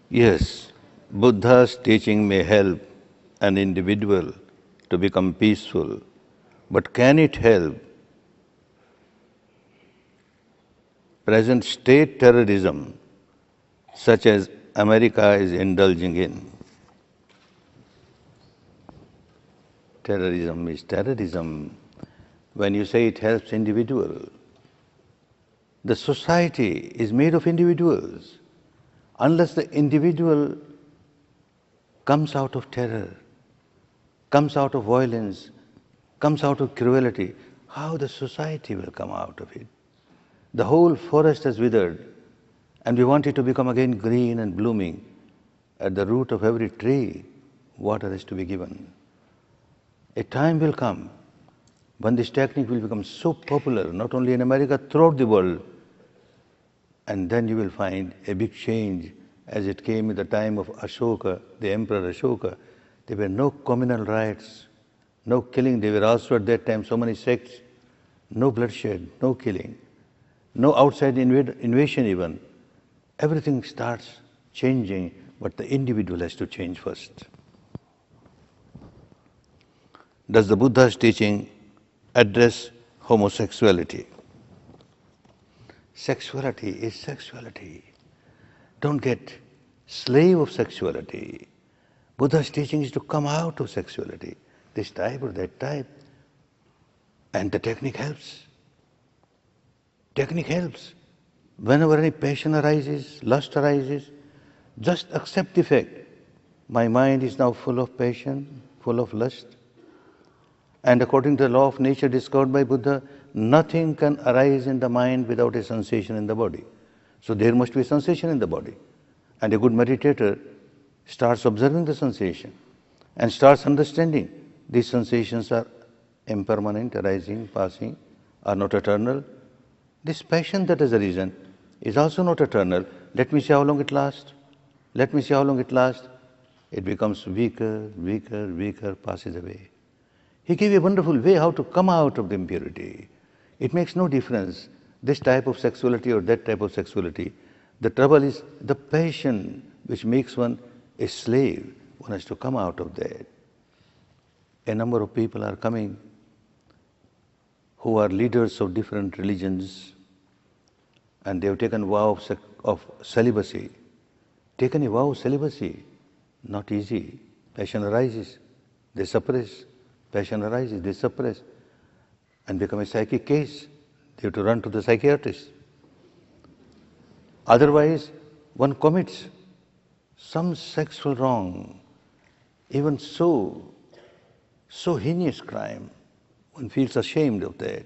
Yes, Buddha's teaching may help an individual to become peaceful, but can it help present state terrorism such as America is indulging in? Terrorism is terrorism. When you say it helps individual, the society is made of individuals. Unless the individual comes out of terror, comes out of violence, comes out of cruelty, how the society will come out of it? The whole forest has withered, and we want it to become again green and blooming. At the root of every tree, water is to be given. A time will come when this technique will become so popular, not only in America, throughout the world, and then you will find a big change as it came in the time of Ashoka, the Emperor Ashoka. There were no communal riots, no killing. There were also at that time so many sects, no bloodshed, no killing, no outside invasion even. Everything starts changing, but the individual has to change first. Does the Buddha's teaching address homosexuality? Sexuality is sexuality. Don't get slave of sexuality. Buddha's teaching is to come out of sexuality, this type or that type. And the technique helps. Technique helps. Whenever any passion arises, lust arises, just accept the fact. My mind is now full of passion, full of lust. And according to the law of nature discovered by Buddha, nothing can arise in the mind without a sensation in the body. So there must be a sensation in the body. And a good meditator starts observing the sensation and starts understanding these sensations are impermanent, arising, passing, are not eternal. This passion that has arisen is also not eternal. Let me see how long it lasts. Let me see how long it lasts. It becomes weaker, weaker, weaker, passes away. He gave a wonderful way how to come out of the impurity. It makes no difference, this type of sexuality or that type of sexuality. The trouble is the passion which makes one a slave. One has to come out of that. A number of people are coming who are leaders of different religions, and they have taken vow of celibacy. Taken a vow of celibacy, not easy. Passion arises, they suppress. Passion arises, they suppress, and become a psychic case. They have to run to the psychiatrist. Otherwise, one commits some sexual wrong, even so heinous crime, one feels ashamed of that.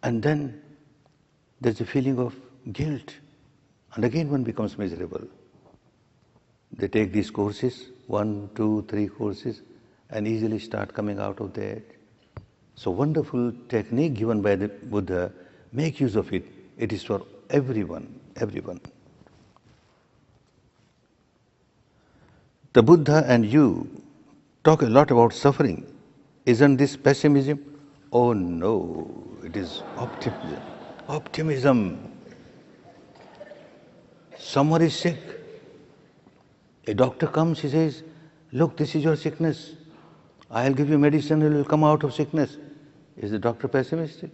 And then there's a feeling of guilt, and again one becomes miserable. They take these courses, 1, 2, 3 courses, and easily start coming out of that. So wonderful technique given by the Buddha, make use of it. It is for everyone, everyone. The Buddha and you talk a lot about suffering. Isn't this pessimism? Oh no, it is optimism. Optimism. Someone is sick. A doctor comes, he says, look, this is your sickness. I'll give you medicine, you will come out of sickness. Is the doctor pessimistic?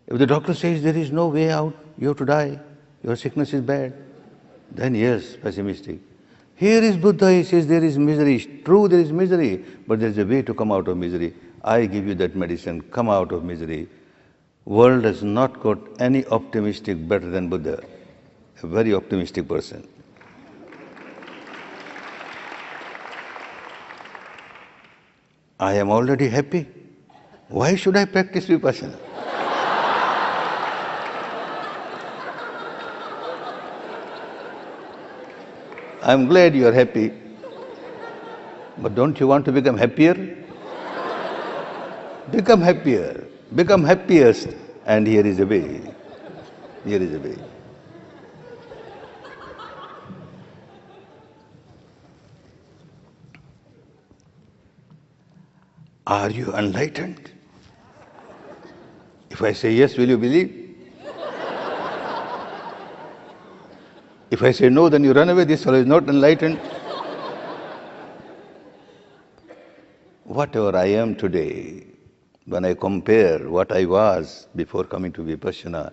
If the doctor says there is no way out, you have to die, your sickness is bad, then yes, pessimistic. Here is Buddha, he says there is misery. True, there is misery, but there is a way to come out of misery. I give you that medicine, come out of misery. World has not got any optimistic better than Buddha, a very optimistic person. I am already happy. Why should I practice Vippassana? I am glad you are happy, but don't you want to become happier? Become happier, become happiest, and here is a way. Here is a way. Are you enlightened? If I say yes, will you believe? If I say no, then you run away, this fellow is not enlightened. Whatever I am today, when I compare what I was before coming to Vipassana,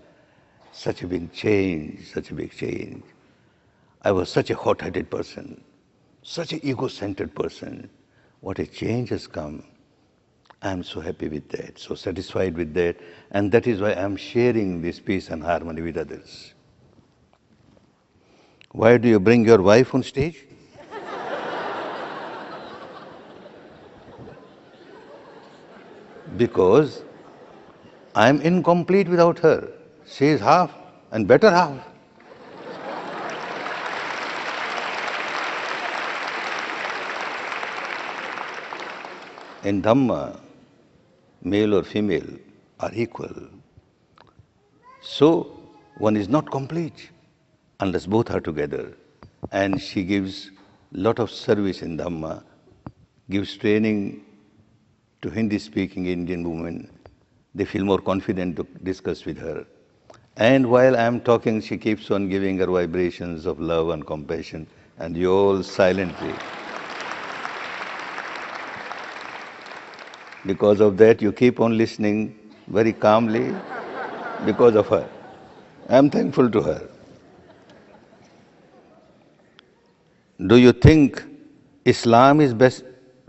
such a big change, such a big change. I was such a hot-headed person, such an ego-centered person. What a change has come. I am so happy with that, so satisfied with that, and that is why I am sharing this peace and harmony with others. Why do you bring your wife on stage? Because I am incomplete without her. She is half and better half. In Dhamma, male or female are equal. So one is not complete unless both are together. And she gives lot of service in Dhamma, gives training to Hindi-speaking Indian women. They feel more confident to discuss with her. And while I am talking, she keeps on giving her vibrations of love and compassion, and you all silently. Because of that, you keep on listening very calmly because of her. I am thankful to her. Do you think Islam is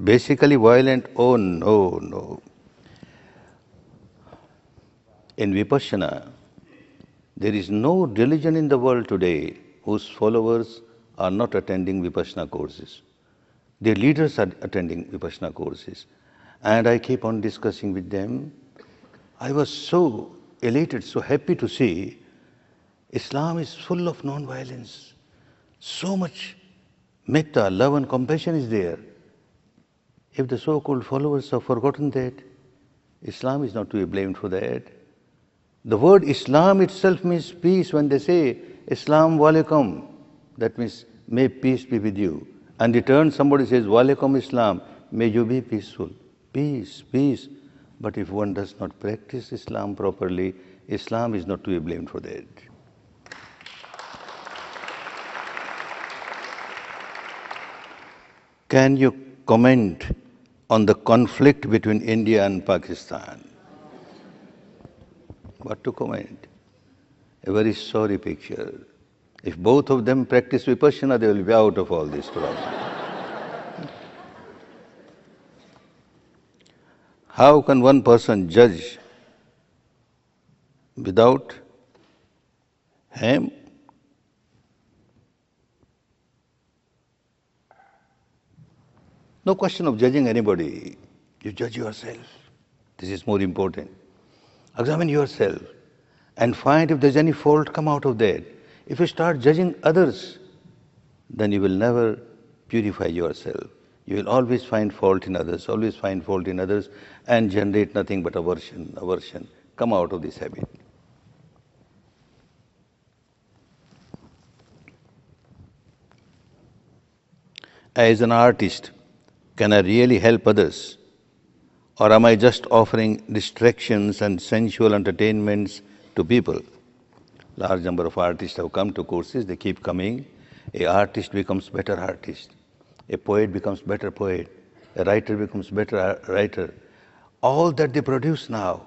basically violent? Oh, no, no. In Vipassana, there is no religion in the world today whose followers are not attending Vipassana courses. Their leaders are attending Vipassana courses. And I keep on discussing with them. I was so elated, so happy to see Islam is full of non-violence. So much metta, love and compassion is there. If the so-called followers have forgotten that, Islam is not to be blamed for that. The word Islam itself means peace. When they say, Islam walaikum, that means, may peace be with you. And in return, somebody says, walaikum Islam, may you be peaceful. Peace, peace. But if one does not practice Islam properly, Islam is not to be blamed for that. Can you comment on the conflict between India and Pakistan? What to comment? A very sorry picture. If both of them practice Vipassana, they will be out of all this problem. How can one person judge without him? No question of judging anybody. You judge yourself. This is more important. Examine yourself and find if there's any fault, come out of that. If you start judging others, then you will never purify yourself. You will always find fault in others, and generate nothing but aversion, aversion. Come out of this habit. As an artist, can I really help others? Or am I just offering distractions and sensual entertainments to people? Large number of artists have come to courses, they keep coming. An artist becomes better artist. A poet becomes better poet. A writer becomes better writer. All that they produce now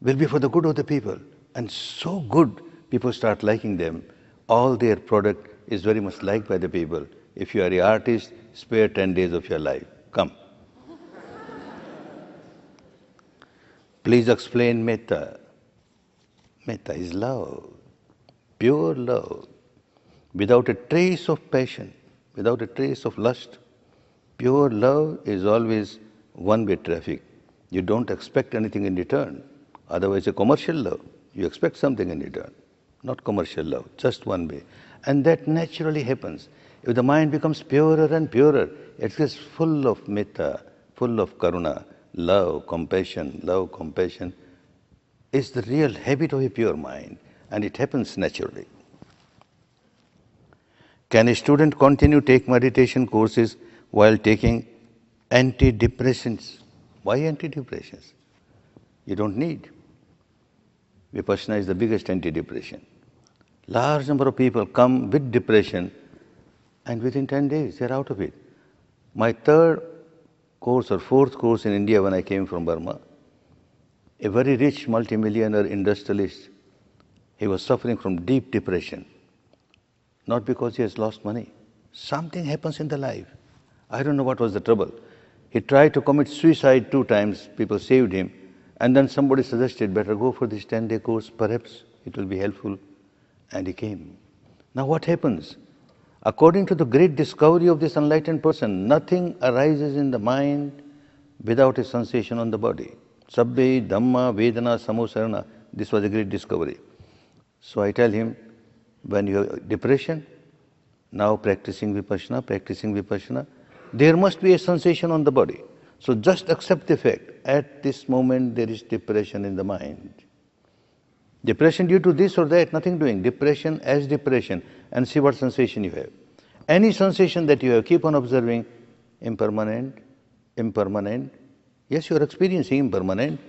will be for the good of the people. And so good, people start liking them. All their product is very much liked by the people. If you are an artist, spare 10 days of your life. Come. Please explain metta. Metta is love, pure love, without a trace of passion, without a trace of lust. Pure love is always one-way traffic. You don't expect anything in return. Otherwise, a commercial love, you expect something in return. Not commercial love, just one way. And that naturally happens. If the mind becomes purer and purer, it gets full of metta, full of karuna, love, compassion is the real habit of a pure mind, and it happens naturally. Can a student continue to take meditation courses while taking antidepressants? Why antidepressants? You don't need. Vipassana is the biggest antidepressant. Large number of people come with depression and within 10 days they're out of it. My third course or fourth course in India when I came from Burma, a very rich multimillionaire industrialist, he was suffering from deep depression. Not because he has lost money. Something happens in the life. I don't know what was the trouble. He tried to commit suicide 2 times, people saved him, and then somebody suggested, better go for this 10-day course, perhaps it will be helpful. And he came. Now what happens? According to the great discovery of this enlightened person, nothing arises in the mind without a sensation on the body. Sabbe, Dhamma, Vedana, Samosarana. This was a great discovery. So I tell him, when you have depression, now practicing Vipassana, there must be a sensation on the body. So just accept the fact, at this moment there is depression in the mind. Depression due to this or that, nothing doing. Depression as depression, and see what sensation you have. Any sensation that you have, keep on observing, impermanent. Yes, you are experiencing impermanent.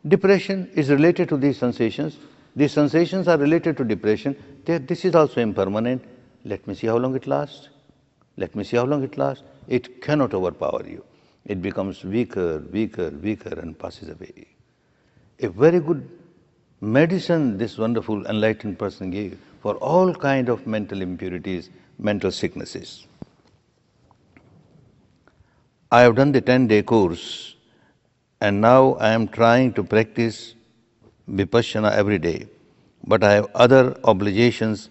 Depression is related to these sensations. These sensations are related to depression. This is also impermanent. Let me see how long it lasts. It cannot overpower you. It becomes weaker, and passes away. A very good medicine this wonderful enlightened person gave for all kind of mental impurities, mental sicknesses. I have done the 10-day course and now I am trying to practice Vipassana every day, but I have other obligations.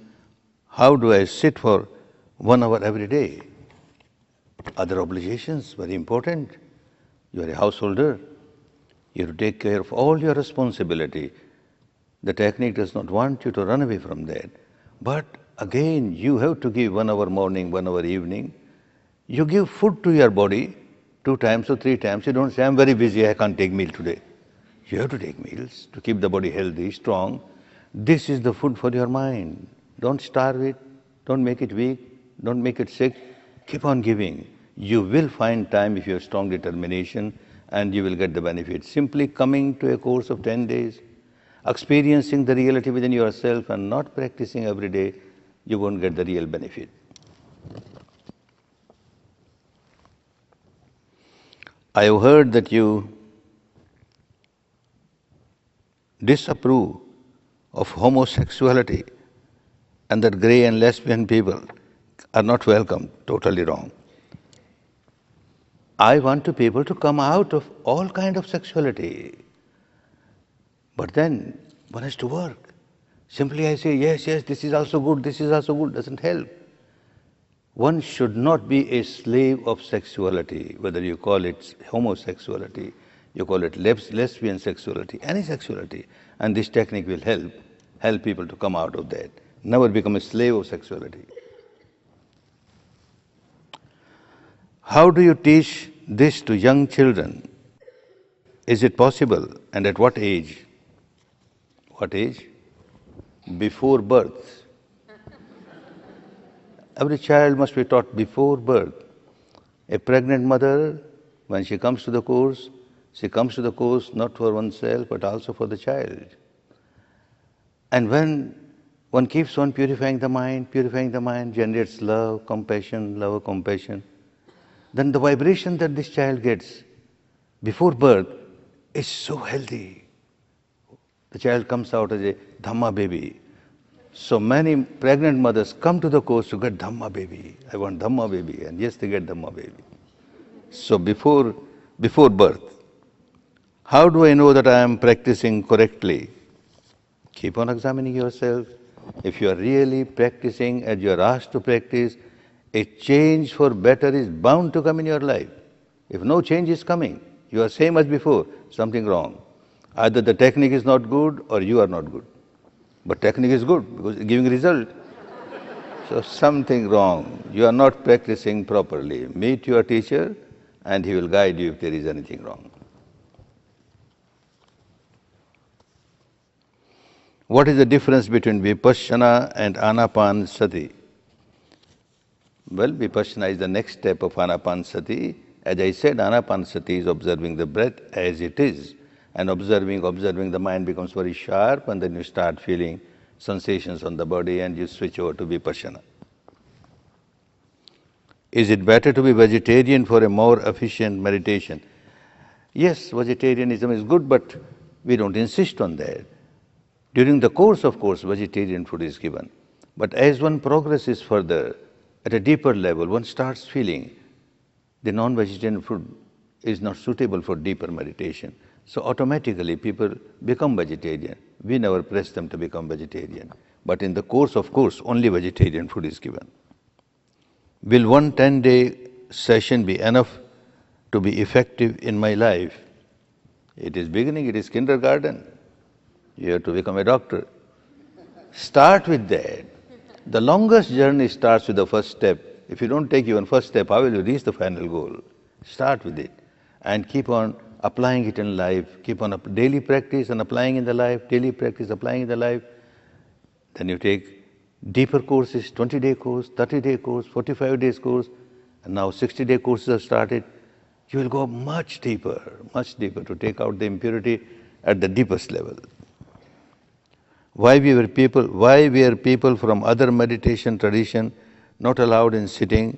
How do I sit for 1 hour every day? Other obligations, very important. You are a householder. You have to take care of all your responsibility. The technique does not want you to run away from that. But again, you have to give 1 hour morning, 1 hour evening. You give food to your body 2 times or 3 times. You don't say, I'm very busy, I can't take meal today. You have to take meals to keep the body healthy, strong. This is the food for your mind. Don't starve it. Don't make it weak. Don't make it sick. Keep on giving. You will find time if you have strong determination and you will get the benefit. Simply coming to a course of 10 days, experiencing the reality within yourself and not practicing every day, you won't get the real benefit. I have heard that you disapprove of homosexuality and that gay and lesbian people are not welcome. Totally wrong. I want people to come out of all kind of sexuality. But then one has to work. Simply I say, yes, this is also good, doesn't help. One should not be a slave of sexuality, whether you call it homosexuality, you call it lesbian sexuality, any sexuality. And this technique will help people to come out of that. Never become a slave of sexuality. How do you teach this to young children? Is it possible, and at what age? What age? Before birth. Every child must be taught before birth. A pregnant mother, when she comes to the course, she comes to the course not for oneself but also for the child. And when one keeps on purifying the mind, generates love, compassion, then the vibration that this child gets before birth is so healthy. The child comes out as a Dhamma baby. So many pregnant mothers come to the course to get Dhamma baby. I want Dhamma baby, and yes, they get Dhamma baby. So before birth, how do I know that I am practicing correctly? Keep on examining yourself. If you are really practicing as you are asked to practice, a change for better is bound to come in your life. If no change is coming, you are same as before, something wrong. Either the technique is not good or you are not good. But technique is good because it's giving result. So something wrong. You are not practicing properly. Meet your teacher and he will guide you if there is anything wrong. What is the difference between Vipassana and Anapanasati? Well, Vipassana is the next step of Anapanasati. As I said, Anapanasati is observing the breath as it is. And observing, the mind becomes very sharp, and then you start feeling sensations on the body and you switch over to Vippassana. Is it better to be vegetarian for a more efficient meditation? Yes, vegetarianism is good, but we don't insist on that. During the course, of course, vegetarian food is given. But as one progresses further, at a deeper level, one starts feeling the non-vegetarian food is not suitable for deeper meditation. So automatically people become vegetarian. We never press them to become vegetarian. But in the course, of course, only vegetarian food is given. Will one 10-day session be enough to be effective in my life? It is beginning, it is kindergarten. You have to become a doctor. Start with that. The longest journey starts with the first step. If you don't take even first step, how will you reach the final goal? Start with it and keep on applying it in life. Keep on daily practice and applying in the life, daily practice, applying in the life. Then you take deeper courses, 20-day course, 30-day course, 45 days course, and now 60-day courses have started. You will go much deeper to take out the impurity at the deepest level. Why were people from other meditation tradition not allowed in sitting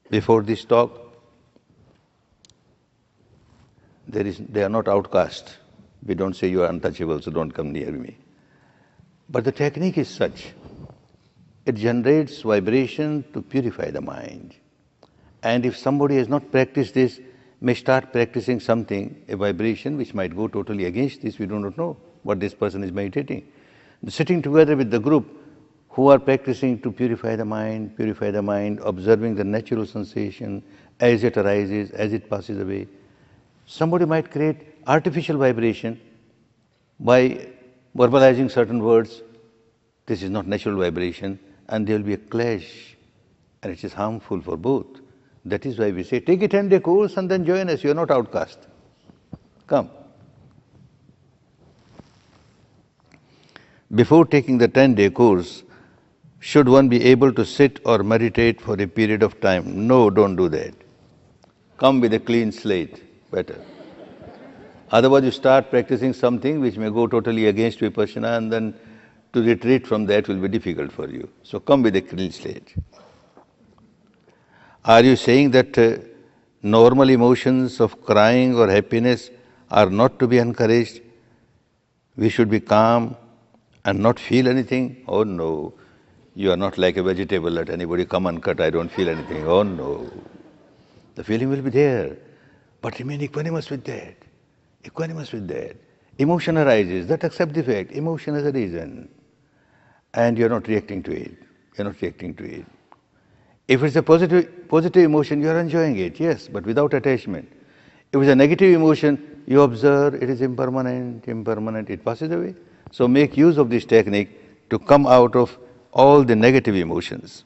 before this talk? They are not outcast. We don't say you are untouchable, so don't come near me. But the technique is such, it generates vibration to purify the mind. And if somebody has not practiced this, may start practicing something, a vibration which might go totally against this, we do not know what this person is meditating. Sitting together with the group who are practicing to purify the mind, observing the natural sensation as it arises, as it passes away. Somebody might create artificial vibration by verbalizing certain words. This is not natural vibration, and there will be a clash, and it is harmful for both. That is why we say, take a 10-day course and then join us. You are not outcast. Come. Before taking the 10-day course, should one be able to sit or meditate for a period of time? No, don't do that. Come with a clean slate, better. Otherwise you start practicing something which may go totally against Vipassana, and then to retreat from that will be difficult for you. So come with a clean slate. Are you saying that normal emotions of crying or happiness are not to be encouraged? We should be calm and not feel anything? Oh no, you are not like a vegetable, let anybody come and cut, I don't feel anything. Oh no. The feeling will be there, but remain equanimous with that. Equanimous with that. Emotion arises, that accept the fact. Emotion has a reason. And you're not reacting to it. You're not reacting to it. If it's a positive emotion, you're enjoying it, yes, but without attachment. If it's a negative emotion, you observe it is impermanent, it passes away. So make use of this technique to come out of all the negative emotions.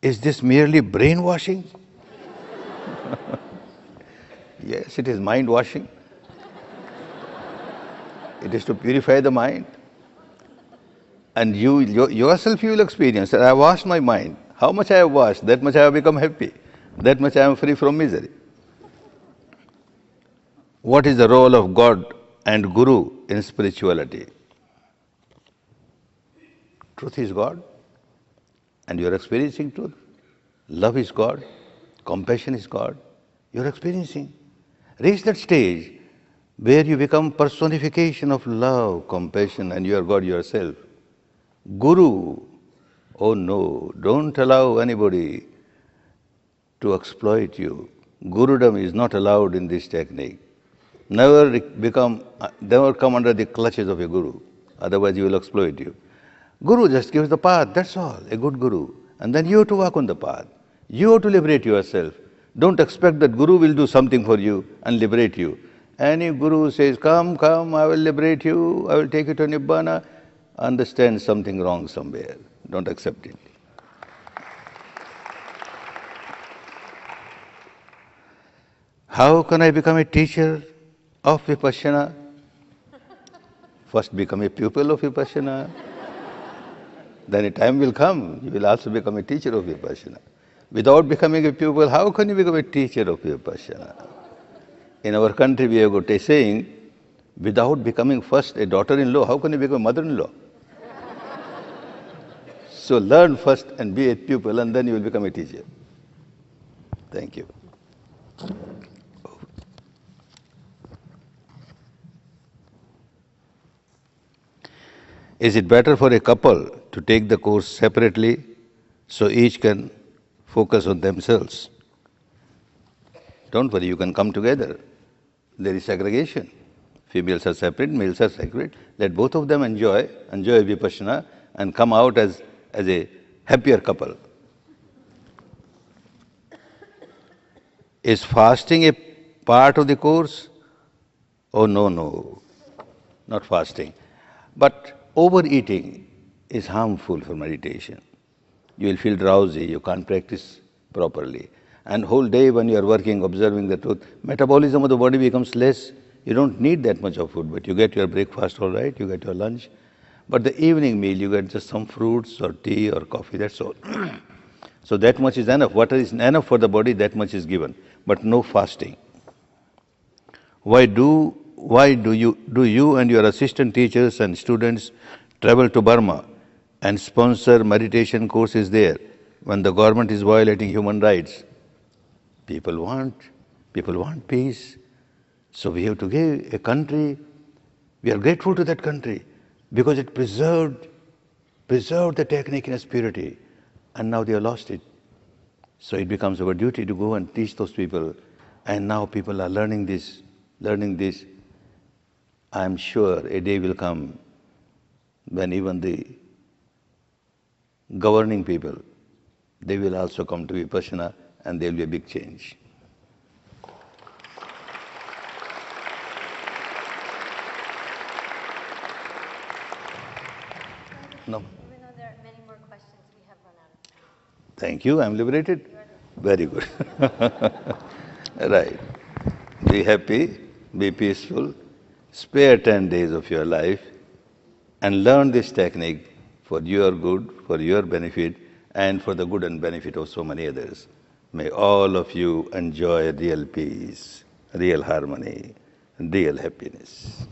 Is this merely brainwashing? Yes, it is mind washing. It is to purify the mind. And yourself you will experience that I have washed my mind. How much I have washed, that much I have become happy. That much I am free from misery. What is the role of God and Guru in spirituality? Truth is God, and you are experiencing truth. Love is God, compassion is God. You are experiencing. Reach that stage where you become personification of love, compassion, and you are God yourself. Guru, oh no, don't allow anybody to exploit you. Gurudom is not allowed in this technique. Never come under the clutches of a guru, otherwise he will exploit you. Guru just gives the path, that's all, a good guru. And then you have to walk on the path. You have to liberate yourself. Don't expect that guru will do something for you and liberate you. Any guru says, come, I will liberate you, I will take you to Nibbana, understand something wrong somewhere. Don't accept it. How can I become a teacher of Vipassana? First become a pupil of Vipassana. Then a time will come, you will also become a teacher of Vipassana. Without becoming a pupil, how can you become a teacher of Vipassana? In our country we have got a saying, Without becoming first a daughter-in-law, how can you become a mother-in-law? So learn first and be a pupil, and then you will become a teacher. Thank you. Is it better for a couple to take the course separately so each can focus on themselves? Don't worry, you can come together. There is segregation. Females are separate, males are separate. Let both of them enjoy Vippassana and come out as a happier couple. Is fasting a part of the course? Oh, no, not fasting. But overeating is harmful for meditation. You will feel drowsy, you can't practice properly. And whole day when you are working, observing the truth, metabolism of the body becomes less. You don't need that much of food, but you get your breakfast all right, you get your lunch. But the evening meal, you get just some fruits or tea or coffee, that's all. So that much is enough. Water is enough for the body, that much is given. But no fasting. Why do you and your assistant teachers and students travel to Burma and sponsor meditation courses there when the government is violating human rights? People want peace. So we have to give a country, we are grateful to that country because it preserved the technique in its purity, and now they have lost it. So it becomes our duty to go and teach those people, and now people are learning this. I am sure a day will come when even the governing people, they will also come to Vippassana, and there will be a big change. No. Even though there are many more questions, we have run out of time. Thank you. I'm liberated. Very good. Right. Be happy, be peaceful, spare 10 days of your life and learn this technique for your good, for your benefit, and for the good and benefit of so many others. May all of you enjoy real peace, real harmony, and real happiness.